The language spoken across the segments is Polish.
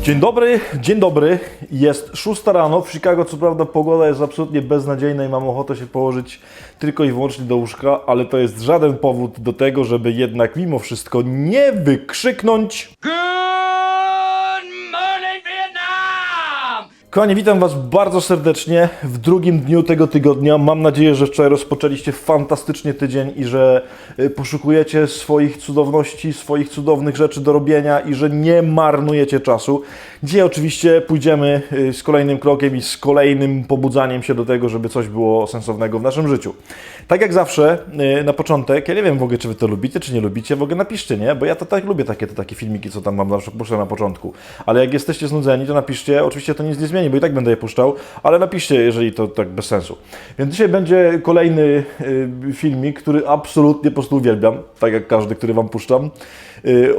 Dzień dobry. Jest 6 rano. W Chicago co prawda pogoda jest absolutnie beznadziejna i mam ochotę się położyć tylko i wyłącznie do łóżka, ale to jest żaden powód do tego, żeby jednak mimo wszystko nie wykrzyknąć Good morning, Vietnam! Kochani, witam Was bardzo serdecznie w drugim dniu tego tygodnia. Mam nadzieję, że wczoraj rozpoczęliście fantastycznie tydzień i że poszukujecie swoich cudowności, swoich cudownych rzeczy do robienia i że nie marnujecie czasu. Dzisiaj oczywiście pójdziemy z kolejnym krokiem i z kolejnym pobudzaniem się do tego, żeby coś było sensownego w naszym życiu. Tak jak zawsze, na początek, ja nie wiem w ogóle, czy Wy to lubicie, czy nie lubicie, w ogóle napiszcie, nie? Bo ja to tak lubię takie filmiki, co tam mam zawsze puszczę na początku. Ale jak jesteście znudzeni, to napiszcie, oczywiście to nic nie zmieni, bo i tak będę je puszczał, ale napiszcie, jeżeli to tak bez sensu. Więc dzisiaj będzie kolejny filmik, który absolutnie po prostu uwielbiam, tak jak każdy, który Wam puszczam,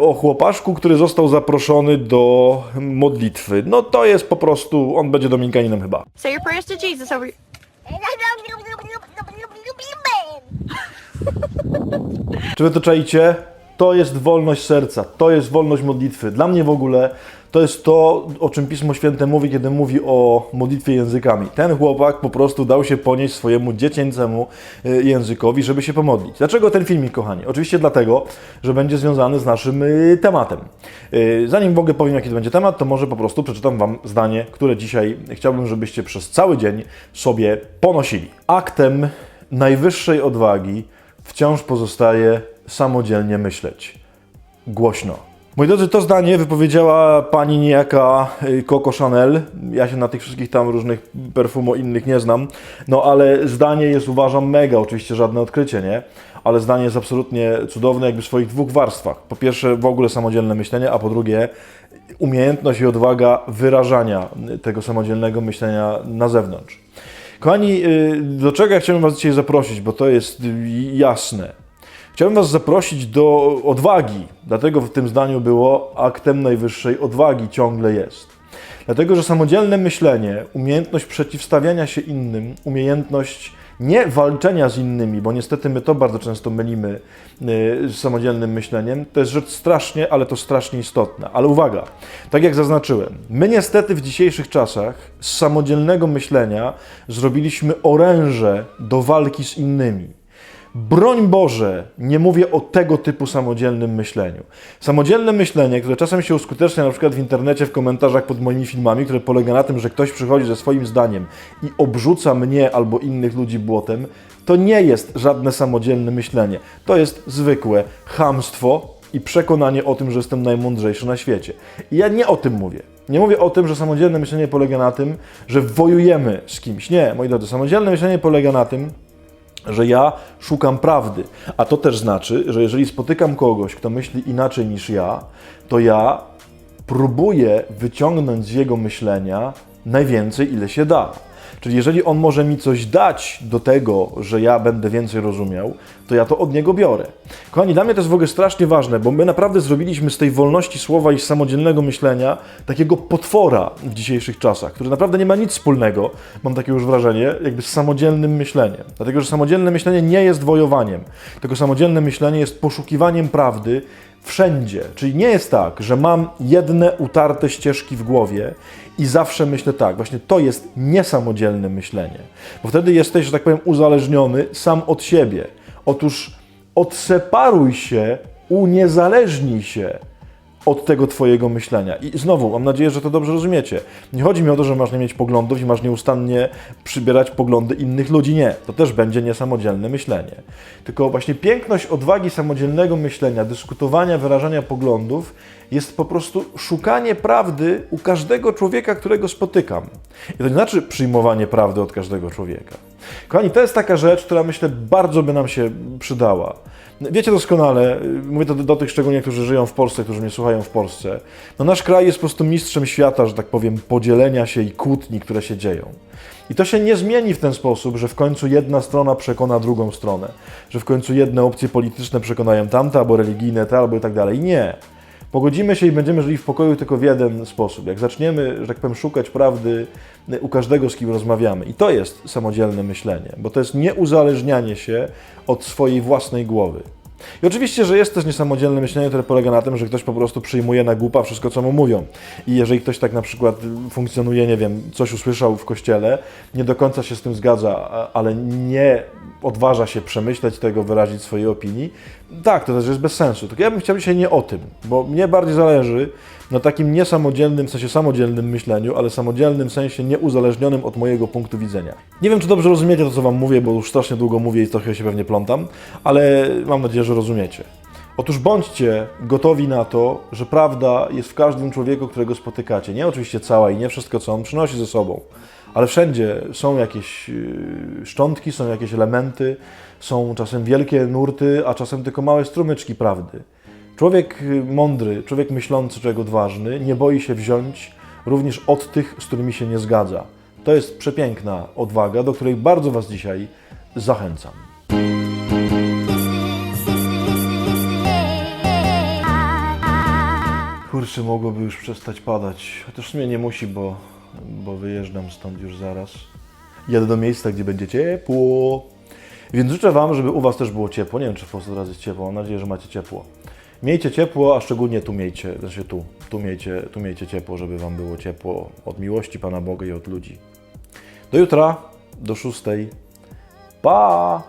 o chłopaszku, który został zaproszony do modlitwy. No to jest po prostu, on będzie dominikaninem chyba. Say your prayers to Jesus over. Czy Wy to czaicie? To jest wolność serca, to jest wolność modlitwy. Dla mnie w ogóle to jest to, o czym Pismo Święte mówi, kiedy mówi o modlitwie językami. Ten chłopak po prostu dał się ponieść swojemu dziecięcemu językowi, żeby się pomodlić. Dlaczego ten filmik, kochani? Oczywiście dlatego, że będzie związany z naszym tematem. Zanim w ogóle powiem, jaki to będzie temat, to może po prostu przeczytam Wam zdanie, które dzisiaj chciałbym, żebyście przez cały dzień sobie ponosili. Aktem najwyższej odwagi wciąż pozostaje samodzielnie myśleć. Głośno. Moi drodzy, to zdanie wypowiedziała pani niejaka Coco Chanel. Ja się na tych wszystkich tam różnych perfumo innych nie znam. No ale zdanie jest, uważam, mega. Oczywiście żadne odkrycie, nie? Ale zdanie jest absolutnie cudowne, jakby w swoich dwóch warstwach. Po pierwsze w ogóle samodzielne myślenie, a po drugie umiejętność i odwaga wyrażania tego samodzielnego myślenia na zewnątrz. Kochani, do czego ja chciałbym Was dzisiaj zaprosić, bo to jest jasne. Chciałbym Was zaprosić do odwagi, dlatego w tym zdaniu było aktem najwyższej odwagi ciągle jest. Dlatego, że samodzielne myślenie, umiejętność przeciwstawiania się innym, umiejętność nie walczenia z innymi, bo niestety my to bardzo często mylimy z samodzielnym myśleniem, to jest rzecz strasznie, ale to strasznie istotna. Ale uwaga, tak jak zaznaczyłem, my niestety w dzisiejszych czasach z samodzielnego myślenia zrobiliśmy oręże do walki z innymi. Broń Boże, nie mówię o tego typu samodzielnym myśleniu. Samodzielne myślenie, które czasem się uskutecznia na przykład w internecie, w komentarzach pod moimi filmami, które polega na tym, że ktoś przychodzi ze swoim zdaniem i obrzuca mnie albo innych ludzi błotem, to nie jest żadne samodzielne myślenie. To jest zwykłe chamstwo i przekonanie o tym, że jestem najmądrzejszy na świecie. I ja nie o tym mówię. Nie mówię o tym, że samodzielne myślenie polega na tym, że wojujemy z kimś. Nie, moi drodzy, samodzielne myślenie polega na tym, że ja szukam prawdy, a to też znaczy, że jeżeli spotykam kogoś, kto myśli inaczej niż ja, to ja próbuję wyciągnąć z jego myślenia najwięcej, ile się da. Czyli jeżeli on może mi coś dać do tego, że ja będę więcej rozumiał, to ja to od niego biorę. Kochani, dla mnie to jest w ogóle strasznie ważne, bo my naprawdę zrobiliśmy z tej wolności słowa i z samodzielnego myślenia takiego potwora w dzisiejszych czasach, który naprawdę nie ma nic wspólnego, mam takie już wrażenie, jakby z samodzielnym myśleniem. Dlatego, że samodzielne myślenie nie jest wojowaniem, tylko samodzielne myślenie jest poszukiwaniem prawdy wszędzie. Czyli nie jest tak, że mam jedne utarte ścieżki w głowie i zawsze myślę tak. Właśnie to jest niesamodzielne myślenie. Bo wtedy jesteś, że tak powiem, uzależniony sam od siebie. Otóż odseparuj się, uniezależnij się od tego Twojego myślenia. I znowu, mam nadzieję, że to dobrze rozumiecie. Nie chodzi mi o to, że masz nie mieć poglądów i masz nieustannie przybierać poglądy innych ludzi. Nie. To też będzie niesamodzielne myślenie. Tylko właśnie piękność odwagi samodzielnego myślenia, dyskutowania, wyrażania poglądów jest po prostu szukanie prawdy u każdego człowieka, którego spotykam. I to nie znaczy przyjmowanie prawdy od każdego człowieka. Kochani, to jest taka rzecz, która myślę bardzo by nam się przydała. Wiecie doskonale, mówię to do tych szczególnie, którzy żyją w Polsce, którzy mnie słuchają w Polsce, no nasz kraj jest po prostu mistrzem świata, że tak powiem, podzielenia się i kłótni, które się dzieją. I to się nie zmieni w ten sposób, że w końcu jedna strona przekona drugą stronę, że w końcu jedne opcje polityczne przekonają tamte, albo religijne te, albo i tak dalej. Nie. Pogodzimy się i będziemy żyli w pokoju tylko w jeden sposób. Jak zaczniemy, że tak powiem, szukać prawdy u każdego, z kim rozmawiamy. I to jest samodzielne myślenie, bo to jest nieuzależnianie się od swojej własnej głowy. I oczywiście, że jest też niesamodzielne myślenie, które polega na tym, że ktoś po prostu przyjmuje na głupa wszystko, co mu mówią. I jeżeli ktoś tak na przykład funkcjonuje, nie wiem, coś usłyszał w kościele, nie do końca się z tym zgadza, ale nie odważa się przemyśleć tego, wyrazić swojej opinii, tak, to też jest bez sensu. Tylko ja bym chciał dzisiaj nie o tym, bo mnie bardziej zależy na takim niesamodzielnym, w sensie samodzielnym myśleniu, ale samodzielnym w sensie nieuzależnionym od mojego punktu widzenia. Nie wiem, czy dobrze rozumiecie to, co wam mówię, bo już strasznie długo mówię i trochę się pewnie plątam, ale mam nadzieję, że rozumiecie. Otóż bądźcie gotowi na to, że prawda jest w każdym człowieku, którego spotykacie. Nie oczywiście cała i nie wszystko, co on przynosi ze sobą, ale wszędzie są jakieś szczątki, są jakieś elementy, są czasem wielkie nurty, a czasem tylko małe strumyczki prawdy. Człowiek mądry, człowiek myślący, człowiek odważny nie boi się wziąć również od tych, z którymi się nie zgadza. To jest przepiękna odwaga, do której bardzo was dzisiaj zachęcam. Kurczę, mogłoby już przestać padać. Chociaż w sumie nie musi, bo wyjeżdżam stąd już zaraz. Jadę do miejsca, gdzie będzie ciepło. Więc życzę wam, żeby u was też było ciepło. Nie wiem, czy w Polsce teraz jest ciepło. Mam nadzieję, że macie ciepło. Miejcie ciepło, a szczególnie tu miejcie, znaczy tu miejcie ciepło, żeby wam było ciepło od miłości Pana Boga i od ludzi. Do jutra, do 6. Pa!